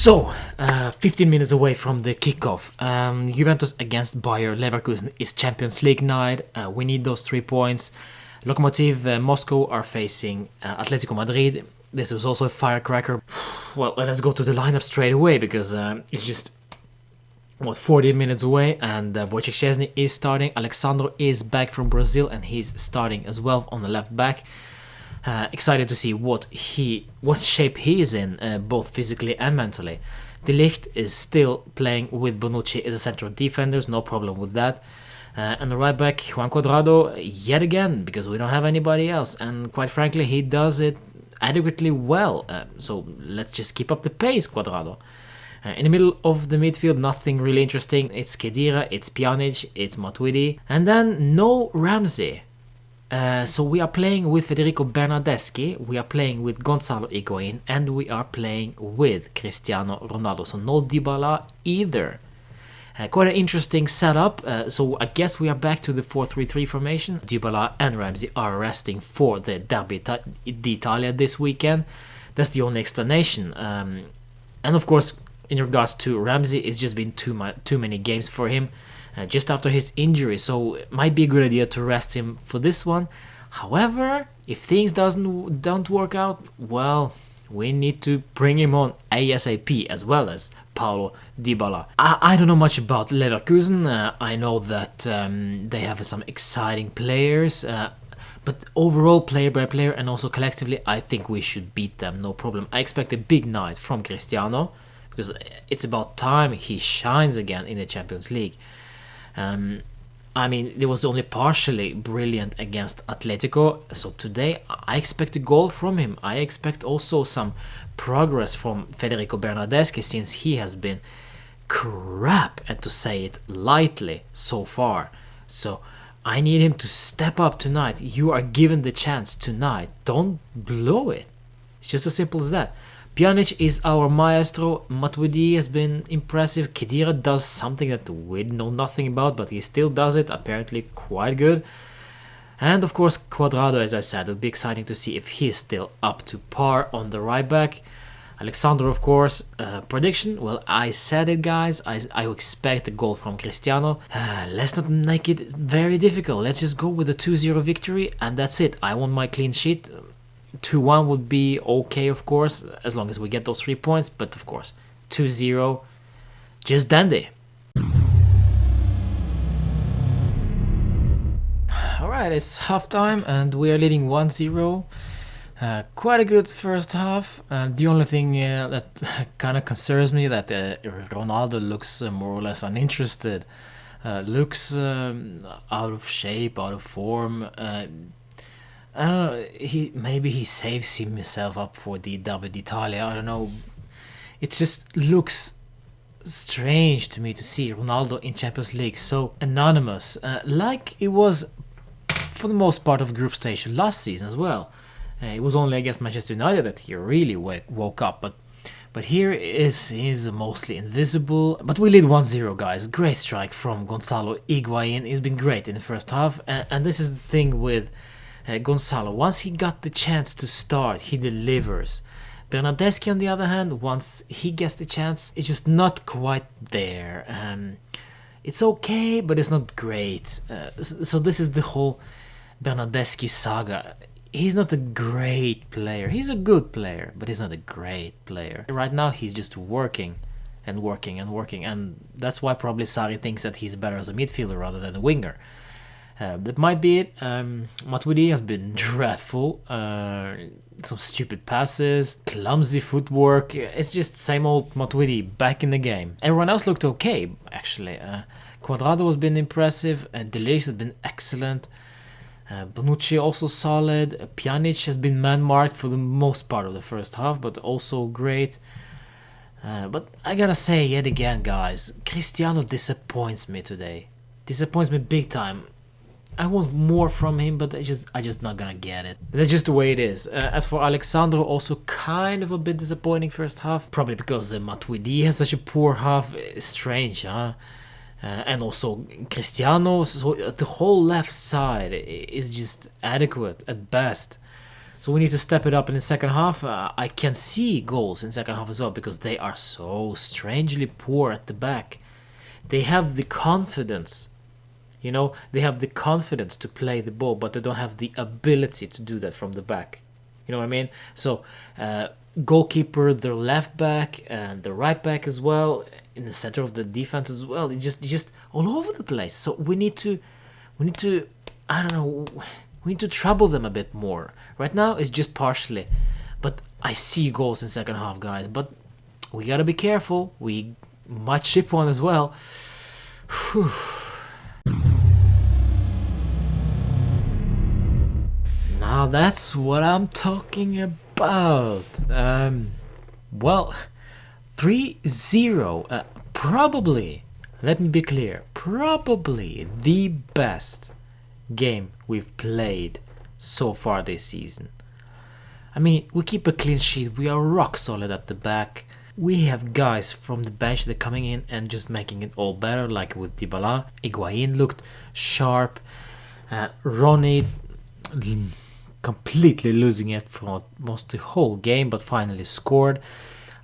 So, 15 minutes away from the kickoff, Juventus against Bayer Leverkusen is Champions League night. We need those 3 points. Lokomotiv Moscow are facing Atletico Madrid. This was also a firecracker. Well, let's go to the lineup straight away because it's just 40 minutes away, and Wojciech Szczesny is starting. Alexandro is back from Brazil and he's starting as well on the left back. Excited to see what shape he is in, both physically and mentally. De Ligt is still playing with Bonucci as a central defenders, no problem with that. And the right back, Juan Cuadrado, yet again, because we don't have anybody else. And quite frankly, he does it adequately well. So let's just keep up the pace, Cuadrado. In the middle of the midfield, nothing really interesting. It's Khedira, it's Pjanic, it's Matuidi. And then no Ramsey. So we are playing with Federico Bernardeschi, we are playing with Gonzalo Higuain, and we are playing with Cristiano Ronaldo. So no Dybala either. Quite an interesting setup. So I guess we are back to the 4-3-3 formation. Dybala and Ramsey are resting for the Derby d'Italia this weekend. That's the only explanation. And of course, in regards to Ramsey, it's just been too many games for him. Just after his injury, so it might be a good idea to rest him for this one. However, if things don't work out, well, we need to bring him on ASAP, as well as Paulo Dybala. I don't know much about Leverkusen. I know that they have some exciting players, but overall, player by player and also collectively, I think we should beat them, no problem. I expect a big night from Cristiano, because it's about time he shines again in the Champions League. I mean, it was only partially brilliant against Atletico, so today I expect a goal from him. I expect also some progress from Federico Bernardeschi, since he has been crap, and to say it lightly, so far. So I need him to step up tonight. You are given the chance tonight. Don't blow it. It's just as simple as that. Pjanic is our maestro. Matuidi has been impressive. Khedira does something that we know nothing about, but he still does it, apparently quite good. And of course, Cuadrado, as I said, it'll be exciting to see if he's still up to par on the right back. Alexandro, of course. Prediction? Well, I said it, guys. I expect a goal from Cristiano. Let's not make it very difficult. Let's just go with a 2-0 victory, and that's it. I want my clean sheet. 2-1 would be okay, of course, as long as we get those 3 points, but of course, 2-0, just dandy. Alright, it's halftime and we are leading 1-0. Quite a good first half. The only thing that kind of concerns me that Ronaldo looks more or less uninterested, looks out of shape, out of form. I don't know, maybe he saves himself up for the Derby d'Italia, I don't know. It just looks strange to me to see Ronaldo in Champions League so anonymous, like it was for the most part of group stage last season as well. It was only against Manchester United that he really woke up, but here he's mostly invisible. But we lead 1-0, guys. Great strike from Gonzalo Higuain. He's been great in the first half, and this is the thing with Gonzalo. Once he got the chance to start, he delivers. Bernardeschi, on the other hand, once he gets the chance, it's just not quite there. It's okay, but it's not great. So this is the whole Bernardeschi saga. He's not a great player. He's a good player, but he's not a great player. Right now, he's just working and working and working, and that's why probably Sarri thinks that he's better as a midfielder rather than a winger. That might be it. Matuidi has been dreadful. Some stupid passes, clumsy footwork. It's just same old Matuidi back in the game. Everyone else looked okay, actually. Cuadrado has been impressive. De Ligt has been excellent. Bonucci also solid. Pjanic has been man-marked for the most part of the first half, but also great. But I gotta say yet again, guys, Cristiano disappoints me today. Disappoints me big time. I want more from him, but I just not gonna get it. That's just the way it is. As for Alexandro, also kind of a bit disappointing first half. Probably because Matuidi has such a poor half. It's strange, huh? And also Cristiano, so the whole left side is just adequate at best. So we need to step it up in the second half. I can see goals in second half as well because they are so strangely poor at the back. They have the confidence, they have the confidence to play the ball, but they don't have the ability to do that from the back. You know what I mean? So goalkeeper, their left back, and the right back as well, in the center of the defense as well. It's just all over the place. So we need to, I don't know, we need to trouble them a bit more. Right now it's just partially, but I see goals in second half, guys. But we gotta be careful. We might ship one as well. Whew. Now that's what I'm talking about. Well, 3-0. Probably, let me be clear, probably the best game we've played so far this season. I mean, we keep a clean sheet, we are rock solid at the back. We have guys from the bench that are coming in and just making it all better, like with Dybala. Higuain looked sharp. Ronnie completely losing it for most the whole game, but finally scored.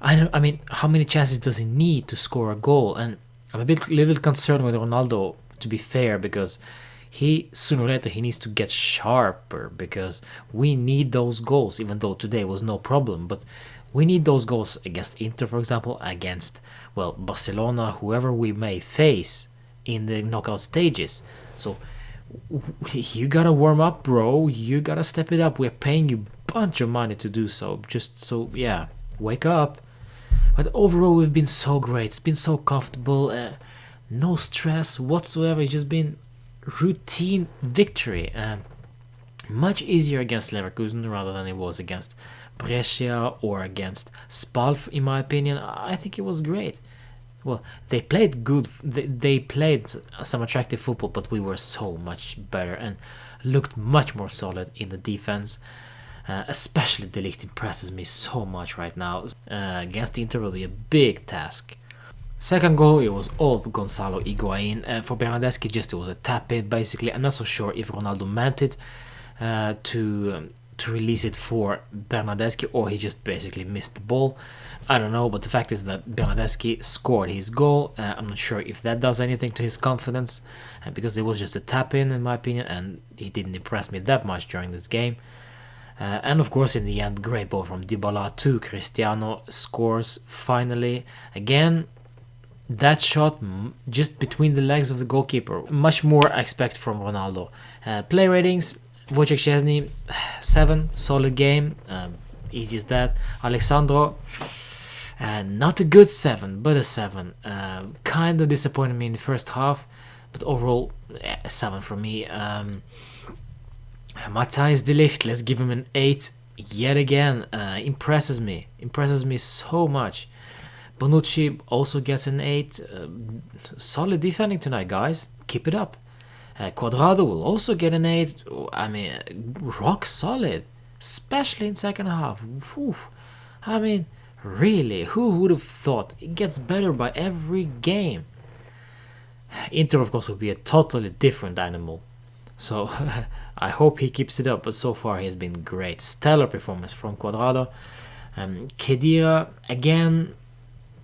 I mean, how many chances does he need to score a goal? And I'm a little bit concerned with Ronaldo, to be fair, because sooner or later he needs to get sharper, because we need those goals, even though today was no problem, but we need those goals against Inter, for example, against, well, Barcelona, whoever we may face in the knockout stages. So you gotta warm up, bro. You gotta step it up. We're paying you a bunch of money to do so. Just so, yeah, wake up. But overall, we've been so great. It's been so comfortable. No stress whatsoever. It's just been routine victory. Much easier against Leverkusen rather than it was against Brescia or against Spal, in my opinion. I think it was great. Well, they played good. They played some attractive football, but we were so much better and looked much more solid in the defense. Especially De Ligt impresses me so much right now. Against Inter will be a big task. Second goal, it was all Gonzalo Higuain. For Bernardeschi, it was a tap in basically. I'm not so sure if Ronaldo meant it to release it for Bernardeschi, or he just basically missed the ball. I don't know, but the fact is that Bernardeschi scored his goal. I'm not sure if that does anything to his confidence, because it was just a tap-in, in my opinion, and he didn't impress me that much during this game. And of course, in the end, great ball from Dybala to Cristiano, scores finally. Again, that shot just between the legs of the goalkeeper. Much more I expect from Ronaldo. Play ratings, Wojciech Szczesny, 7, solid game, easy as that. Alexandro, not a good 7, but a 7. Kind of disappointed me in the first half, but overall, a 7 for me. Matthijs de Ligt, let's give him an 8 yet again. Impresses me so much. Bonucci also gets an 8. Solid defending tonight, guys. Keep it up. Cuadrado will also get an 8. I mean, rock solid, especially in second half. Whew. I mean, really, who would have thought? It gets better by every game. Inter, of course, will be a totally different animal. So I hope he keeps it up, but so far he has been great. Stellar performance from Cuadrado. Khedira, again,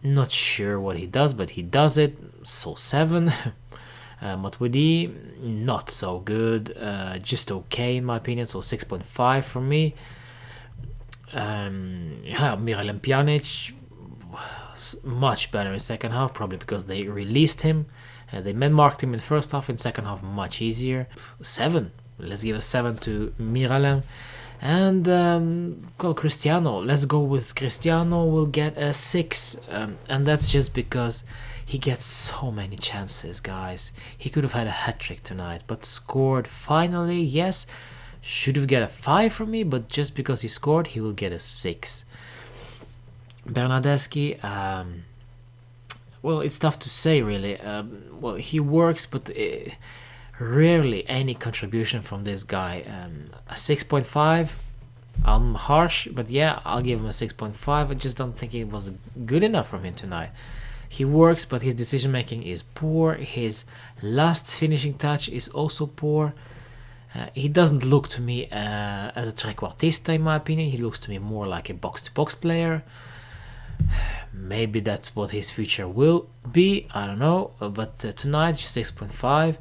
not sure what he does, but he does it. So 7. Matuidi, not so good. Just okay in my opinion, so 6.5 for me. Miralem Pjanic, much better in second half, probably because they released him. They man-marked him in first half, in second half much easier. 7. Let's give a 7 to Miralem. And Cristiano. Let's go with Cristiano. We'll get a 6. And that's just because he gets so many chances, guys. He could have had a hat-trick tonight, but scored finally, yes. Should have get a 5 from me, but just because he scored, he will get a 6. Bernardeschi, well, it's tough to say, really. Well, he works, but rarely any contribution from this guy. A 6.5, I'm harsh, but yeah, I'll give him a 6.5. I just don't think it was good enough from him tonight. He works, but his decision making is poor. His last finishing touch is also poor. He doesn't look to me as a trequartista in my opinion. He looks to me more like a box-to-box player. Maybe that's what his future will be, I don't know, but tonight 6.5,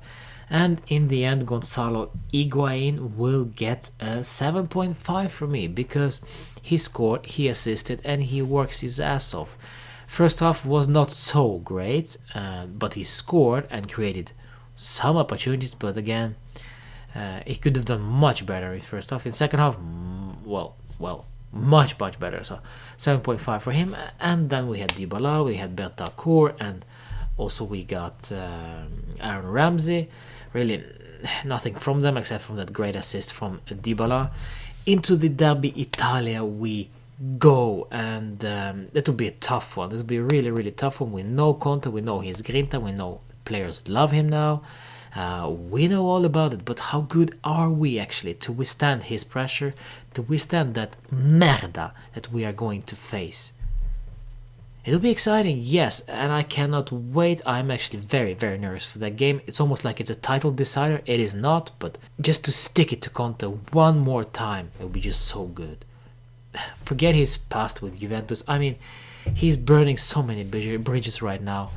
and in the end Gonzalo Higuain will get a 7.5 from me, because he scored, he assisted, and he works his ass off. First half was not so great, but he scored and created some opportunities, but again, he could have done much better in first half. In second half, well, much better. So 7.5 for him. And then we had Dybala, we had Bentancur, and also we got Aaron Ramsey. Really nothing from them except from that great assist from Dybala. Into the Derby Italia we go, and it will be a tough one. It will be a really tough one. We know Conte, we know his grinta, we know players love him now. We know all about it, but how good are we actually to withstand his pressure, to withstand that merda that we are going to face? It'll be exciting, yes, and I cannot wait. I'm actually very nervous for that game. It's almost like it's a title decider. It is not, but just to stick it to Conte one more time, it will be just so good. Forget his past with Juventus. I mean, he's burning so many bridges right now.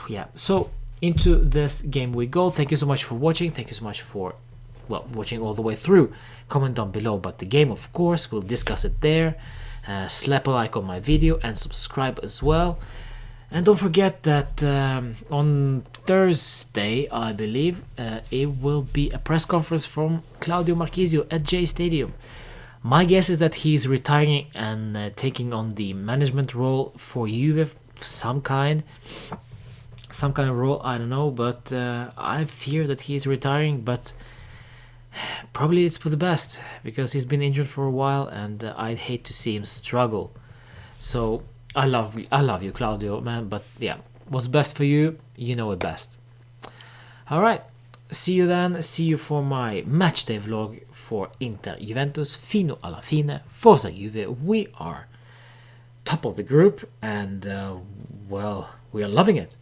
Yeah, so into this game we go. Thank you so much for watching. Thank you so much for, well, watching all the way through. Comment down below about the game, of course. We'll discuss it there. Slap a like on my video and subscribe as well. And don't forget that on Thursday, I believe, it will be a press conference from Claudio Marchisio at J Stadium. My guess is that he's retiring and taking on the management role for Juve, some kind of role, I don't know, but I fear that he's retiring, but probably it's for the best, because he's been injured for a while, and I'd hate to see him struggle. So I love you, Claudio, man, but yeah, what's best for you, you know it best. Alright, see you then, see you for my matchday vlog for Inter Juventus, fino alla fine, Forza Juve. We are top of the group, and well, we are loving it.